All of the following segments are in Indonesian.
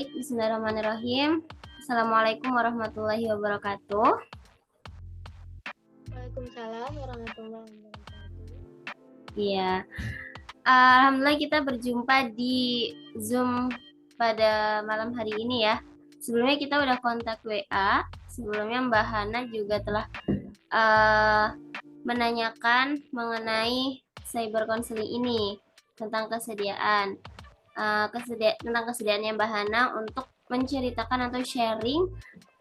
Baik, bismillahirrahmanirrahim. Assalamualaikum warahmatullahi wabarakatuh. Waalaikumsalam warahmatullahi wabarakatuh. Iya, alhamdulillah kita berjumpa di Zoom pada malam hari ini ya. Sebelumnya kita udah kontak WA. Sebelumnya Mbak Hana juga telah menanyakan mengenai cyber counseling ini tentang kesediaan. Tentang kesediaannya Mbak Hana untuk menceritakan atau sharing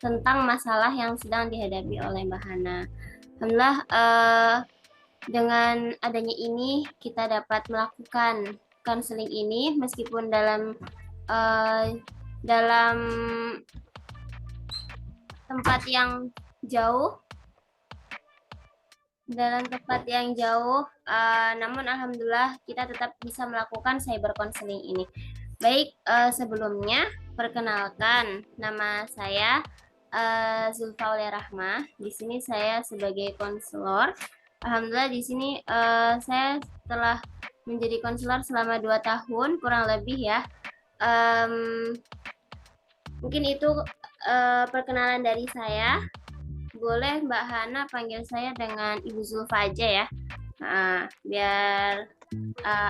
tentang masalah yang sedang dihadapi oleh Mbak Hana. Alhamdulillah dengan adanya ini kita dapat melakukan counseling ini meskipun dalam tempat yang jauh, namun alhamdulillah kita tetap bisa melakukan cyber counseling ini. Baik, sebelumnya perkenalkan, nama saya Zulfa Rahmah. Di sini saya sebagai konselor. Alhamdulillah di sini saya telah menjadi konselor selama 2 tahun kurang lebih ya. Mungkin itu perkenalan dari saya. Boleh Mbak Hana panggil saya dengan Ibu Zulfa aja ya. Biar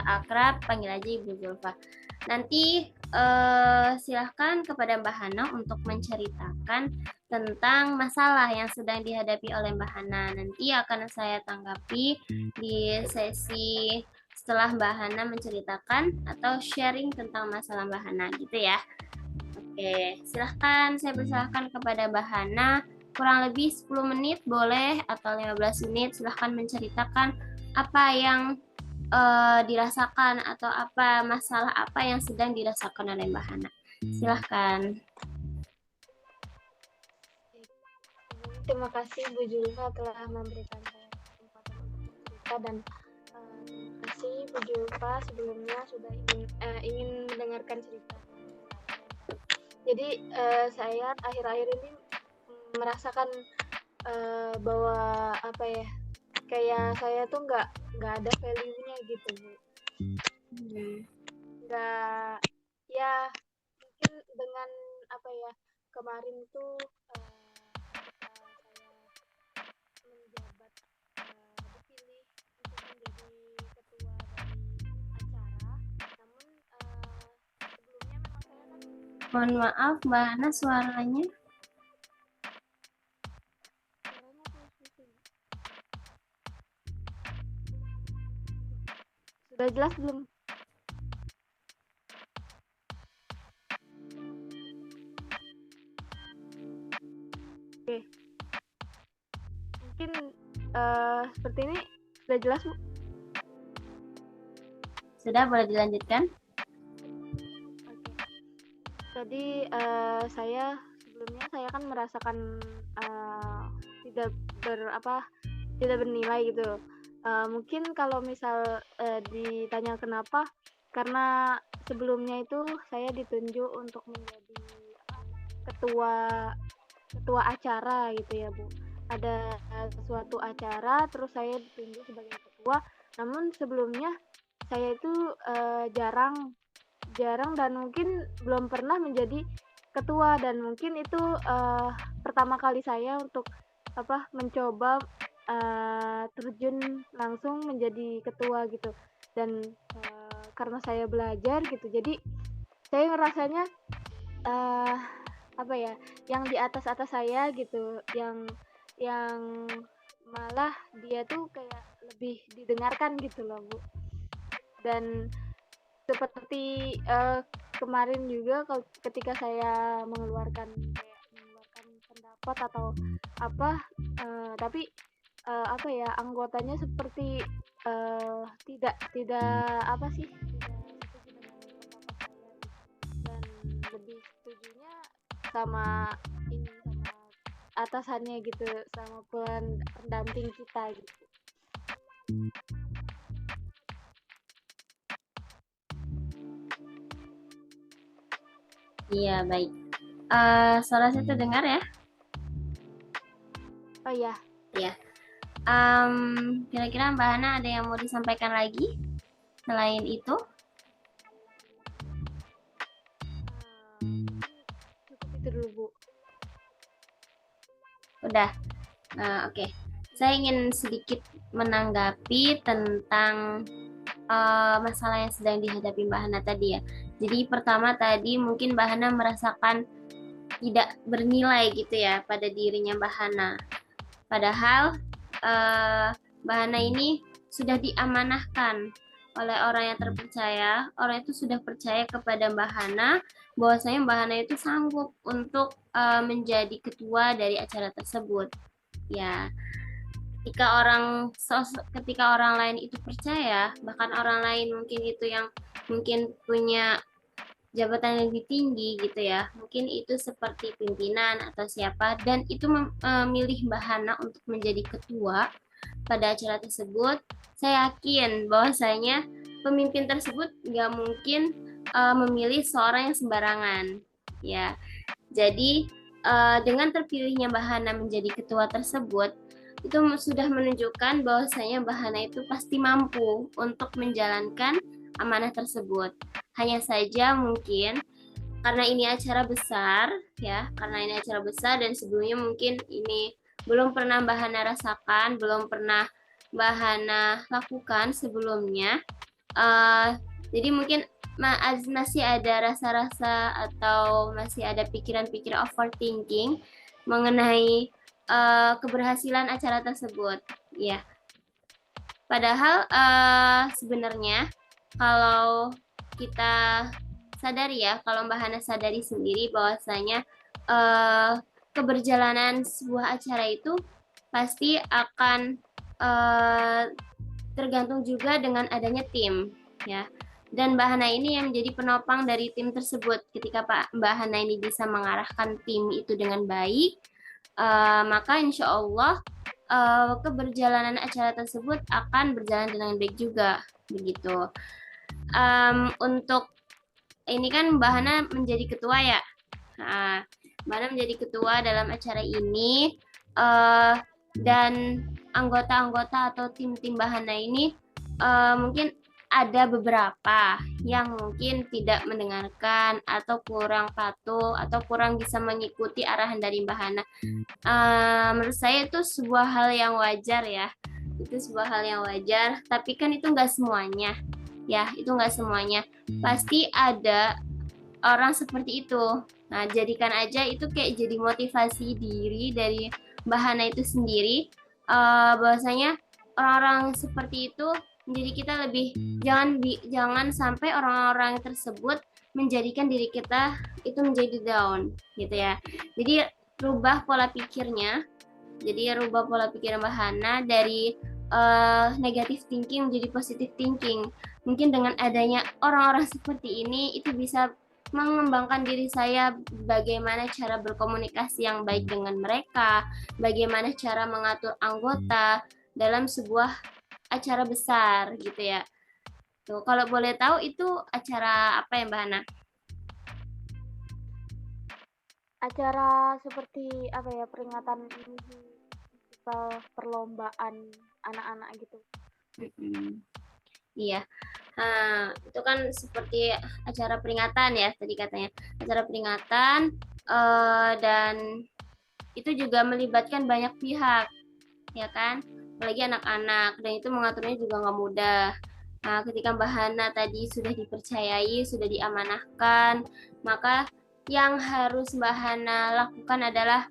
akrab, panggil aja Ibu Zulfa. Nanti silahkan kepada Mbak Hana untuk menceritakan tentang masalah yang sedang dihadapi oleh Mbak Hana. Nanti akan saya tanggapi di sesi setelah Mbak Hana menceritakan atau sharing tentang masalah Mbak Hana gitu ya. Oke, silahkan saya persilahkan kepada Mbak Hana. Kurang lebih 10 menit boleh atau 15 menit, silahkan menceritakan apa yang dirasakan atau masalah apa yang sedang dirasakan oleh Mbak Hana. Silahkan. Terima kasih Bu Julfa telah memberikan saya kesempatan untuk bercerita, dan terima kasih Bu Julfa sebelumnya sudah ingin mendengarkan cerita. Jadi saya akhir-akhir ini merasakan bahwa kayak saya tuh nggak ada value-nya gitu Bu. Nggak, ya mungkin dengan kemarin tuh saya menjabat dipilih untuk menjadi ketua dari acara, namun sebelumnya memang saya kan. Mohon maaf Mbak Hana suaranya. Sudah jelas belum? Oke. Mungkin seperti ini sudah jelas, Bu? Sudah, boleh dilanjutkan. Oke. Tadi saya sebelumnya kan merasakan tidak bernilai gitu. Mungkin kalau misal ditanya kenapa, karena sebelumnya itu saya ditunjuk untuk menjadi ketua acara gitu ya Bu. Ada suatu acara terus saya ditunjuk sebagai ketua, namun sebelumnya saya itu jarang dan mungkin belum pernah menjadi ketua, dan mungkin itu pertama kali saya untuk mencoba terjun langsung menjadi ketua gitu. Dan karena saya belajar gitu, jadi saya ngerasanya yang di atas saya gitu, yang malah dia tuh kayak lebih didengarkan gitu loh Bu. Dan seperti kemarin juga ketika saya mengeluarkan pendapat atau tapi anggotanya seperti tidak setuju dengan pendapat saya, dan lebih setujunya sama atasannya gitu, sama pendamping kita gitu. Iya, baik. Suara saya terdengar ya? Oh iya. Iya. Kira-kira Mbak Hana ada yang mau disampaikan lagi selain itu? Udah. Oke. Saya ingin sedikit menanggapi tentang masalah yang sedang dihadapi Mbak Hana tadi ya. Jadi pertama tadi mungkin Mbak Hana merasakan tidak bernilai gitu ya pada dirinya Mbak Hana. Padahal Mbak Hana ini sudah diamanahkan oleh orang yang terpercaya. Orang itu sudah percaya kepada Mbak Hana bahwasanya Mbak Hana itu sanggup untuk menjadi ketua dari acara tersebut. Ya, ketika orang lain itu percaya, bahkan orang lain mungkin itu yang mungkin punya jabatan yang lebih tinggi gitu ya, mungkin itu seperti pimpinan atau siapa, dan itu memilih Mbak Hana untuk menjadi ketua pada acara tersebut. Saya yakin bahwasanya pemimpin tersebut nggak mungkin memilih seorang yang sembarangan ya. Jadi dengan terpilihnya Mbak Hana menjadi ketua tersebut, itu sudah menunjukkan bahwasanya Mbak Hana itu pasti mampu untuk menjalankan amanah tersebut. Hanya saja mungkin karena ini acara besar ya, karena ini acara besar dan sebelumnya mungkin ini belum pernah Mbak Hana rasakan, belum pernah Mbak Hana lakukan sebelumnya. Jadi mungkin masih ada rasa-rasa atau masih ada pikiran-pikiran overthinking mengenai keberhasilan acara tersebut. Ya, padahal sebenarnya kalau kita sadari ya, kalau Mbak Hana sadari sendiri bahwasanya keberjalanan sebuah acara itu pasti akan tergantung juga dengan adanya tim ya. Dan Mbak Hana ini yang menjadi penopang dari tim tersebut. Ketika Mbak Hana ini bisa mengarahkan tim itu dengan baik, maka insya Allah keberjalanan acara tersebut akan berjalan dengan baik juga begitu. Untuk ini kan Mbak Hana menjadi ketua ya. Mbak Hana menjadi ketua dalam acara ini dan anggota-anggota atau tim-tim Mbak Hana ini mungkin ada beberapa yang mungkin tidak mendengarkan atau kurang patuh atau kurang bisa mengikuti arahan dari Mbak Hana. Menurut saya itu sebuah hal yang wajar ya. Itu sebuah hal yang wajar, tapi kan itu nggak semuanya. Ya, itu nggak semuanya. Pasti ada orang seperti itu. Nah, jadikan aja itu kayak jadi motivasi diri dari Mbak Hana itu sendiri, bahwasanya orang-orang seperti itu menjadi kita lebih jangan sampai orang-orang tersebut menjadikan diri kita itu menjadi down gitu ya. Jadi rubah pola pikirnya. Jadi rubah pola pikir Mbak Hana dari negative thinking menjadi positive thinking. Mungkin dengan adanya orang-orang seperti ini itu bisa mengembangkan diri saya bagaimana cara berkomunikasi yang baik dengan mereka, bagaimana cara mengatur anggota dalam sebuah acara besar gitu ya. Tuh, kalau boleh tahu itu acara apa ya Mbak Hana? Acara seperti apa ya, peringatan ini festival perlombaan anak-anak gitu. Iya. Itu kan seperti acara peringatan ya tadi katanya. Acara peringatan dan itu juga melibatkan banyak pihak, ya kan? Apalagi anak-anak, dan itu mengaturnya juga nggak mudah. Nah, ketika Mbak Hana tadi sudah dipercayai, sudah diamanahkan, maka yang harus Mbak Hana lakukan adalah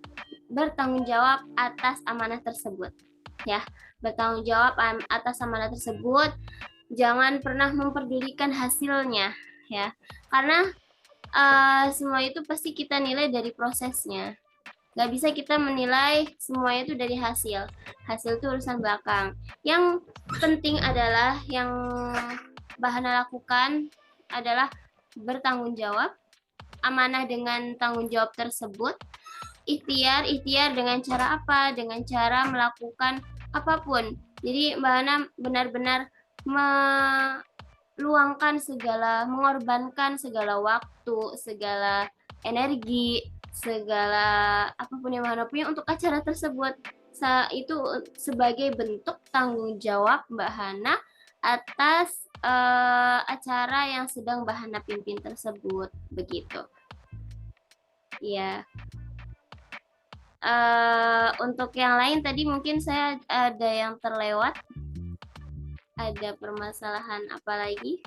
bertanggung jawab atas amanah tersebut. Ya, bertanggung jawab atas amanah tersebut. Jangan pernah memperdulikan hasilnya, ya. Karena semua itu pasti kita nilai dari prosesnya. Gak bisa kita menilai semuanya itu dari hasil. Hasil itu urusan belakang. Yang penting adalah yang Mbak Hana lakukan adalah bertanggung jawab, amanah dengan tanggung jawab tersebut, ikhtiar dengan cara apa? Dengan cara melakukan apapun. Jadi Mbak Hana benar-benar mengorbankan segala waktu, segala energi, segala apapun yang Mbak Hana punya untuk acara tersebut. Itu sebagai bentuk tanggung jawab Mbak Hana atas acara yang sedang Mbak Hana pimpin tersebut, begitu. Iya. Untuk yang lain tadi mungkin saya ada yang terlewat. Ada permasalahan apa lagi?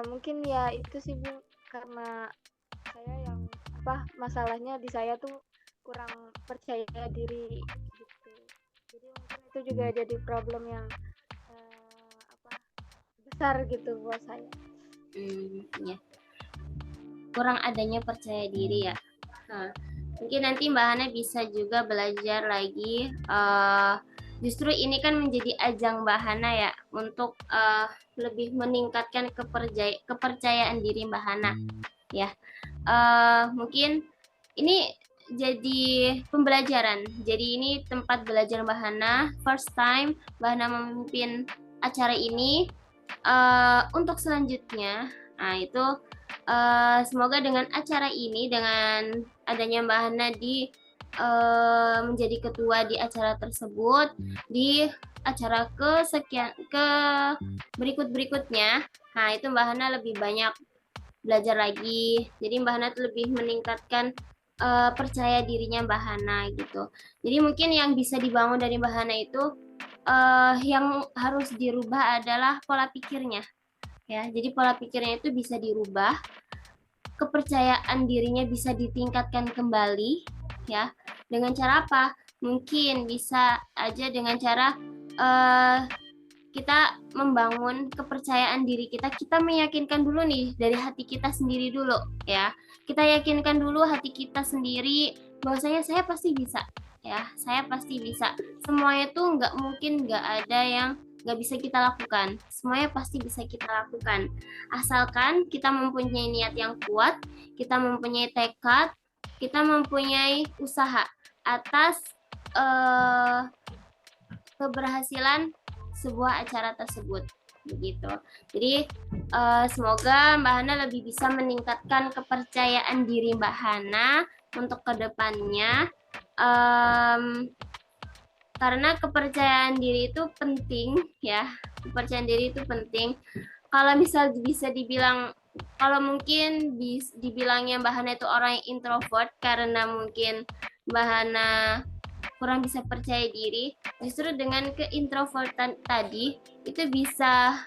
Mungkin ya itu sih Bu, karena saya yang masalahnya di saya tuh kurang percaya diri gitu. Jadi mungkin itu juga jadi problem yang besar gitu buat saya. Ya. Kurang adanya percaya diri ya. Mungkin nanti Mbak Hana bisa juga belajar lagi. Justru ini kan menjadi ajang Mbak Hana ya untuk lebih meningkatkan kepercayaan diri Mbak Hana ya. Mungkin ini jadi pembelajaran. Jadi ini tempat belajar Mbak Hana. First time Mbak Hana memimpin acara ini. Untuk selanjutnya, nah itu semoga dengan acara ini, dengan adanya Mbak Hana di menjadi ketua di acara tersebut, di acara ke berikutnya, nah itu Mbak Hana lebih banyak belajar lagi. Jadi Mbak Hana tuh lebih meningkatkan percaya dirinya Mbak Hana gitu. Jadi mungkin yang bisa dibangun dari Mbak Hana itu yang harus dirubah adalah pola pikirnya. Ya, jadi pola pikirnya itu bisa dirubah, kepercayaan dirinya bisa ditingkatkan kembali, ya. Dengan cara apa? Mungkin bisa aja dengan cara kita membangun kepercayaan diri kita. Kita meyakinkan dulu nih dari hati kita sendiri dulu, ya. Kita yakinkan dulu hati kita sendiri bahwasanya saya pasti bisa, ya. Saya pasti bisa. Semuanya tuh nggak mungkin nggak ada yang nggak bisa kita lakukan. Semuanya pasti bisa kita lakukan. Asalkan kita mempunyai niat yang kuat, kita mempunyai tekad, kita mempunyai usaha atas keberhasilan sebuah acara tersebut. Begitu. Jadi semoga Mbak Hana lebih bisa meningkatkan kepercayaan diri Mbak Hana untuk kedepannya. Karena kepercayaan diri itu penting ya, kepercayaan diri itu penting. Kalau misal bisa dibilang, kalau mungkin dibilangnya Mbak Hana itu orang yang introvert karena mungkin Mbak Hana kurang bisa percaya diri, justru dengan keintrovertan tadi itu bisa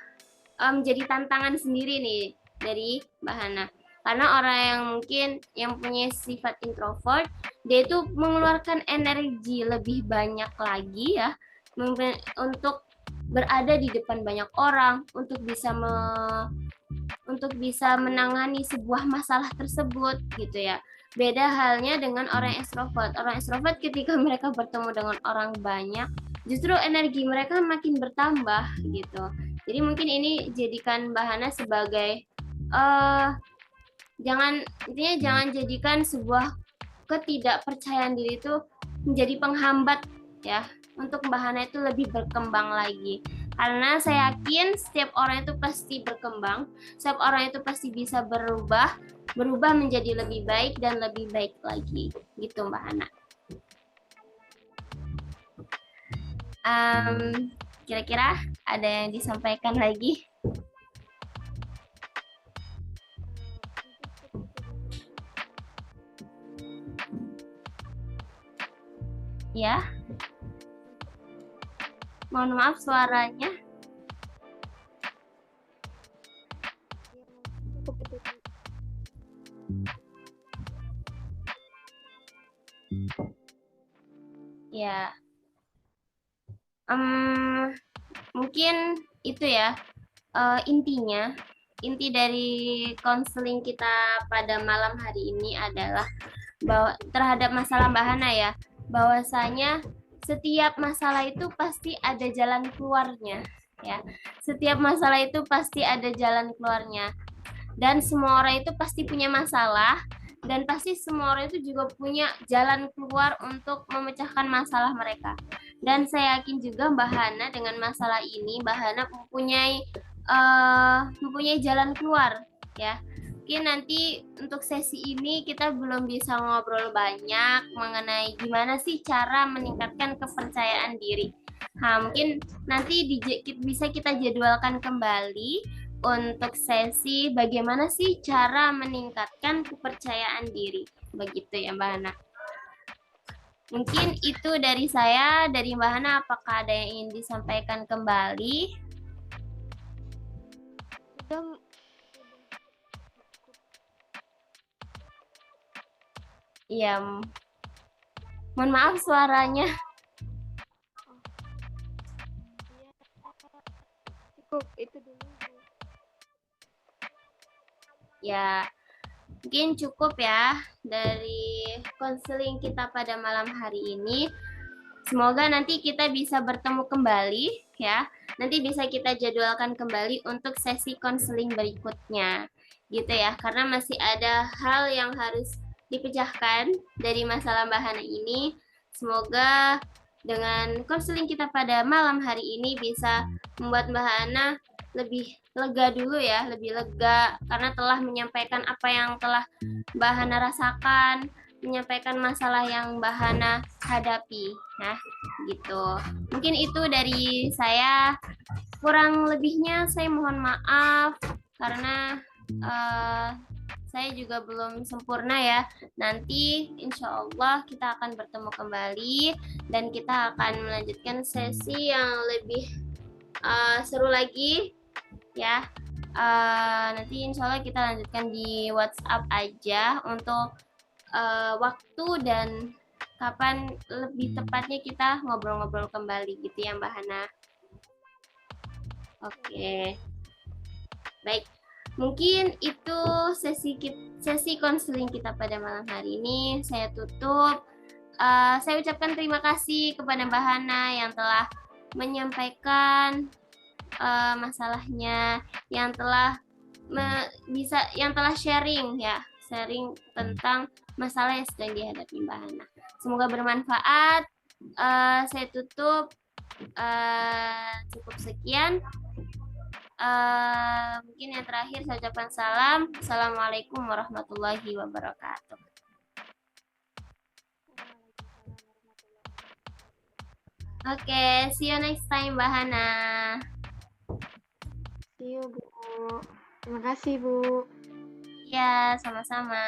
menjadi tantangan sendiri nih dari Mbak Hana. Karena orang yang mungkin yang punya sifat introvert, dia itu mengeluarkan energi lebih banyak lagi ya untuk berada di depan banyak orang, untuk bisa menangani sebuah masalah tersebut gitu ya. Beda halnya dengan orang extrovert. Orang extrovert ketika mereka bertemu dengan orang banyak, justru energi mereka makin bertambah gitu. Jadi mungkin ini jadikan Mbak Hana sebagai jangan jadikan sebuah ketidakpercayaan diri itu menjadi penghambat ya untuk Mbak Hana itu lebih berkembang lagi. Karena saya yakin setiap orang itu pasti berkembang, setiap orang itu pasti bisa berubah menjadi lebih baik dan lebih baik lagi. Gitu Mbak Hana. Kira-kira ada yang disampaikan lagi? Ya. Mohon maaf suaranya. Ya. Mungkin itu ya inti dari konseling kita pada malam hari ini adalah bahwa terhadap masalah Mbak Hana ya, bahwasanya setiap masalah itu pasti ada jalan keluarnya ya. Setiap masalah itu pasti ada jalan keluarnya. Dan semua orang itu pasti punya masalah dan pasti semua orang itu juga punya jalan keluar untuk memecahkan masalah mereka. Dan saya yakin juga Mbak Hana dengan masalah ini Mbak Hana mempunyai jalan keluar ya. Mungkin nanti untuk sesi ini kita belum bisa ngobrol banyak mengenai gimana sih cara meningkatkan kepercayaan diri. Nah, mungkin nanti bisa kita jadwalkan kembali untuk sesi bagaimana sih cara meningkatkan kepercayaan diri. Begitu ya Mbak Hana. Mungkin itu dari saya, dari Mbak Hana, apakah ada yang ingin disampaikan kembali? Sudah. Ya, mohon maaf suaranya. Iya, cukup itu dulu Bu. Ya, mungkin cukup ya dari konseling kita pada malam hari ini. Semoga nanti kita bisa bertemu kembali ya. Nanti bisa kita jadwalkan kembali untuk sesi konseling berikutnya. Gitu ya, karena masih ada hal yang harus dipecahkan dari masalah Mbak Hana ini. Semoga dengan konseling kita pada malam hari ini bisa membuat Mbak Hana lebih lega dulu ya, lebih lega karena telah menyampaikan apa yang telah Mbak Hana rasakan, menyampaikan masalah yang Mbak Hana hadapi. Nah, gitu. Mungkin itu dari saya. Kurang lebihnya saya mohon maaf karena saya juga belum sempurna ya. Nanti insya Allah kita akan bertemu kembali dan kita akan melanjutkan sesi yang lebih seru lagi ya. Nanti insya Allah kita lanjutkan di WhatsApp aja untuk waktu dan kapan lebih tepatnya kita ngobrol-ngobrol kembali gitu ya Mbak Hana. Oke, baik. Mungkin itu sesi konseling kita pada malam hari ini. Saya tutup. Saya ucapkan terima kasih kepada Mbak Hana yang telah menyampaikan masalahnya, yang telah sharing ya, sharing tentang masalah yang sedang dihadapi Mbak Hana. Semoga bermanfaat. Saya tutup. Cukup sekian. Mungkin yang terakhir saya ucapkan salam. Assalamualaikum warahmatullahi wabarakatuh. Oke, see you next time Mbak Hana. See you Bu. Terima kasih Bu. Ya, sama-sama.